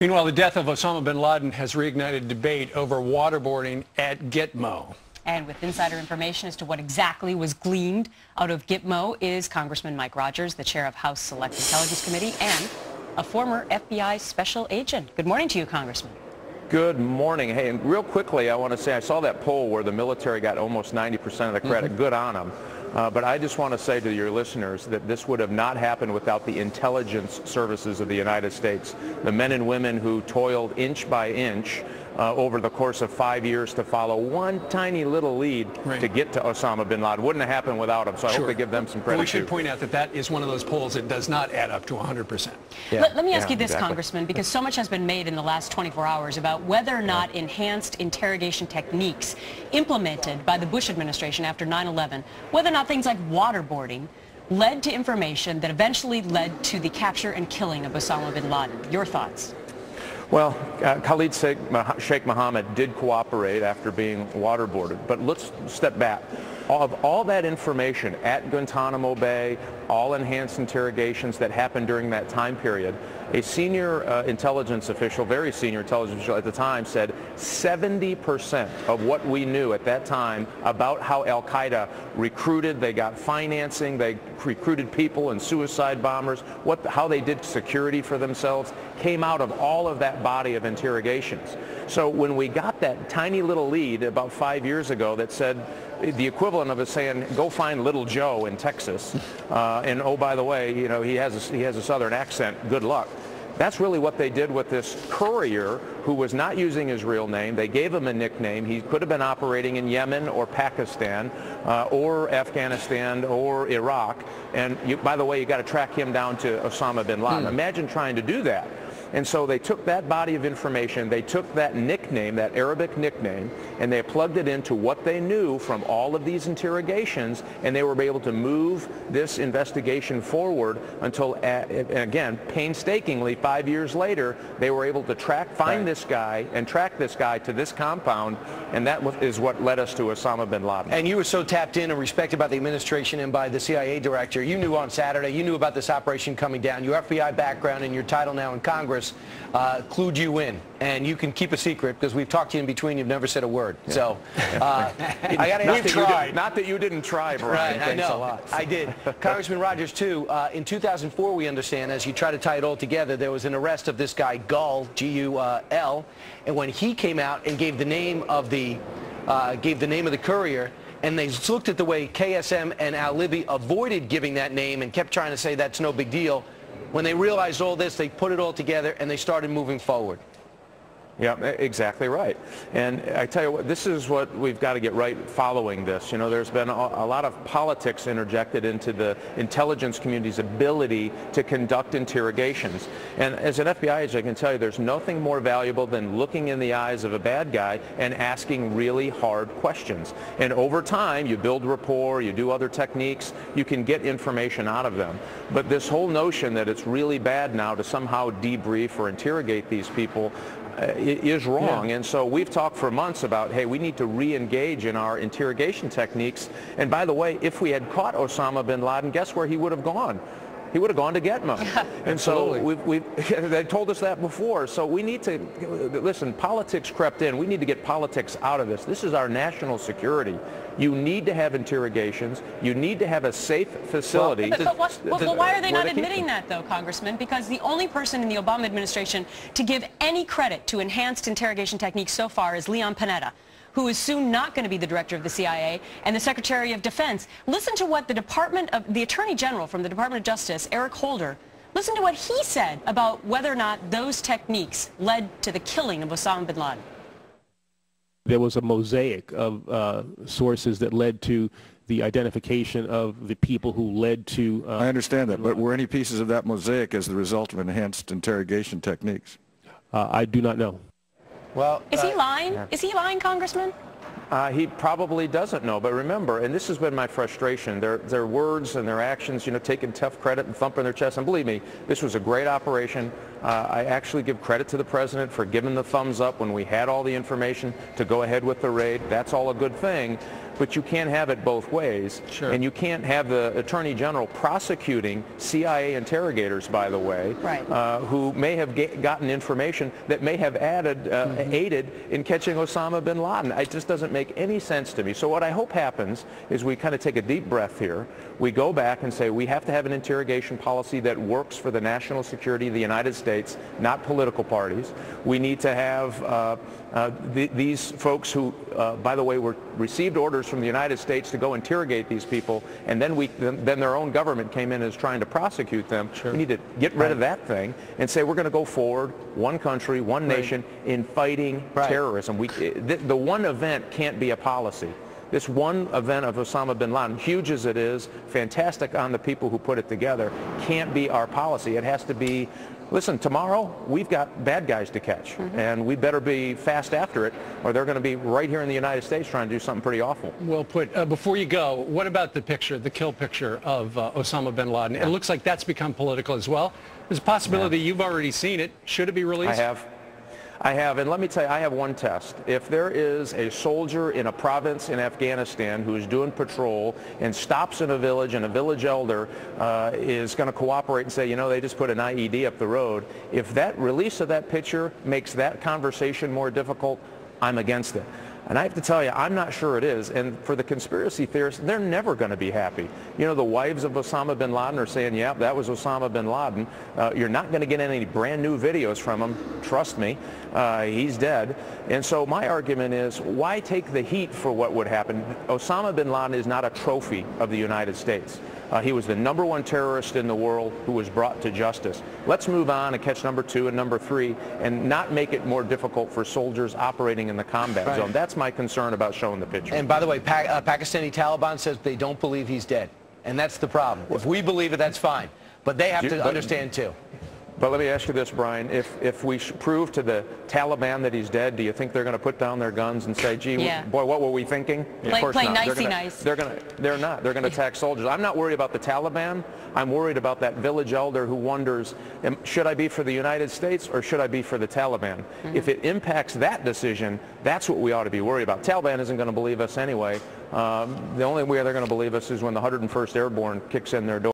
Meanwhile, the death of Osama bin Laden has reignited debate over waterboarding at Gitmo. And with insider information as to what exactly was gleaned out of Gitmo is Congressman Mike Rogers, the chair of House Select Intelligence Committee and a former FBI special agent. Good morning to you, Congressman. Good morning. Hey, and real quickly, I want to say I saw that poll where the military got almost 90% of the credit. Good on them. But I just want to say to your listeners that this would have not happened without the intelligence services of the United States. The men and women who toiled inch by inch over the course of 5 years to follow one tiny little lead to get to Osama bin Laden. Wouldn't have happened without him, so I hope they give them some credit. We should point out that that is one of those polls that does not add up to 100%. Yeah. Let me ask you this, Congressman, because so much has been made in the last 24 hours about whether or not enhanced interrogation techniques implemented by the Bush administration after 9/11, whether or not things like waterboarding led to information that eventually led to the capture and killing of Osama bin Laden. Your thoughts? Well, Khalid Sheikh Mohammed did cooperate after being waterboarded, but let's step back. Of all that information at Guantanamo Bay, all enhanced interrogations that happened during that time period, a senior intelligence official, very senior intelligence official at the time, said 70% of what we knew at that time about how al-Qaeda recruited, they got financing, they recruited people and suicide bombers, how they did security for themselves, came out of all of that body of interrogations. So when we got that tiny little lead about 5 years ago that said, the equivalent of us saying, go find little Joe in Texas, and oh, by the way, you know, he has a southern accent, good luck. That's really what they did with this courier who was not using his real name. They gave him a nickname. He could have been operating in Yemen or Pakistan or Afghanistan or Iraq. And by the way, you got to track him down to Osama bin Laden. Imagine trying to do that. And so they took that body of information, they took that nickname, that Arabic nickname, and they plugged it into what they knew from all of these interrogations, and they were able to move this investigation forward until, again, painstakingly, 5 years later, they were able to find this guy and track this guy to this compound, and that is what led us to Osama bin Laden. And you were so tapped in and respected by the administration and by the CIA director. You knew on Saturday, you knew about this operation coming down. Your FBI background and your title now in Congress clued you in, and you can keep a secret because we've talked to you in between. You've never said a word. Yeah. So I got to ask not that you didn't try, Brian. Right, I know. A lot. I did. Congressman Rogers, too. In 2004, we understand, as you try to tie it all together, there was an arrest of this guy Gull, G-U-L, and when he came out and gave the name of the courier, and they looked at the way KSM and Al-Libi avoided giving that name and kept trying to say that's no big deal. When they realized all this, they put it all together and they started moving forward. Yeah, exactly right. And I tell you what, this is what we've got to get right following this. You know, there's been a lot of politics interjected into the intelligence community's ability to conduct interrogations. And as an FBI agent, I can tell you there's nothing more valuable than looking in the eyes of a bad guy and asking really hard questions. And over time, you build rapport, you do other techniques, you can get information out of them. But this whole notion that it's really bad now to somehow debrief or interrogate these people is wrong. And so we've talked for months about, hey, we need to re-engage in our interrogation techniques. And by the way, if we had caught Osama bin Laden, guess where he would have gone? He would have gone to Gitmo. And so they told us that before. So we need to, listen, politics crept in. We need to get politics out of this. This is our national security. You need to have interrogations. You need to have a safe facility. But why are they not admitting that, though, Congressman? Because the only person in the Obama administration to give any credit to enhanced interrogation techniques so far is Leon Panetta, who is soon not going to be the director of the CIA and the Secretary of Defense. Listen to what the Attorney General from the Department of Justice, Eric Holder, listen to what he said about whether or not those techniques led to the killing of Osama bin Laden. There was a mosaic of sources that led to the identification of the people who led to... I understand that, but were any pieces of that mosaic as the result of enhanced interrogation techniques? I do not know. Well, is he lying? Is he lying, Congressman? He probably doesn't know, but remember, and this has been my frustration, their words and their actions, you know, taking tough credit and thumping their chest, and believe me, this was a great operation. I actually give credit to the president for giving the thumbs up when we had all the information to go ahead with the raid. That's all a good thing. but you can't have it both ways. Sure. And you can't have the Attorney General prosecuting CIA interrogators, by the way, right. who may have gotten information that may have aided in catching Osama bin Laden. It just doesn't make any sense to me. So what I hope happens is we kind of take a deep breath here. We go back and say we have to have an interrogation policy that works for the national security of the United States, not political parties. We need to have these folks who, by the way, received orders from the United States to go interrogate these people, and then their own government came in as trying to prosecute them. Sure. We need to get rid of that thing and say we're going to go forward, one country, one nation, in fighting terrorism. The one event can't be a policy. This one event of Osama bin Laden, huge as it is, fantastic on the people who put it together, can't be our policy. It has to be, listen, tomorrow we've got bad guys to catch, and we better be fast after it, or they're going to be right here in the United States trying to do something pretty awful. Well put. Before you go, what about the picture, the kill picture of Osama bin Laden? It looks like that's become political as well. There's a possibility you've already seen it. Should it be released? I have, and let me tell you, I have one test. If there is a soldier in a province in Afghanistan who's doing patrol and stops in a village and a village elder is going to cooperate and say, you know, they just put an IED up the road, if that release of that picture makes that conversation more difficult, I'm against it. And I have to tell you, I'm not sure it is. And for the conspiracy theorists, they're never going to be happy. You know, the wives of Osama bin Laden are saying, yeah, that was Osama bin Laden. You're not going to get any brand new videos from him. Trust me, he's dead. And so my argument is, why take the heat for what would happen? Osama bin Laden is not a trophy of the United States. He was the #1 terrorist in the world who was brought to justice. Let's move on and catch number 2 and number 3 and not make it more difficult for soldiers operating in the combat zone. That's my concern about showing the picture. And by the way, Pakistani Taliban says they don't believe he's dead. And that's the problem. If we believe it, that's fine. But they have to understand, too. But let me ask you this, Brian. If we prove to the Taliban that he's dead, do you think they're going to put down their guns and say, gee, boy, what were we thinking? Of course play not. nicey-nice. They're not. They're going to attack soldiers. I'm not worried about the Taliban. I'm worried about that village elder who wonders, should I be for the United States or should I be for the Taliban? If it impacts that decision, that's what we ought to be worried about. Taliban isn't going to believe us anyway. The only way they're going to believe us is when the 101st Airborne kicks in their door.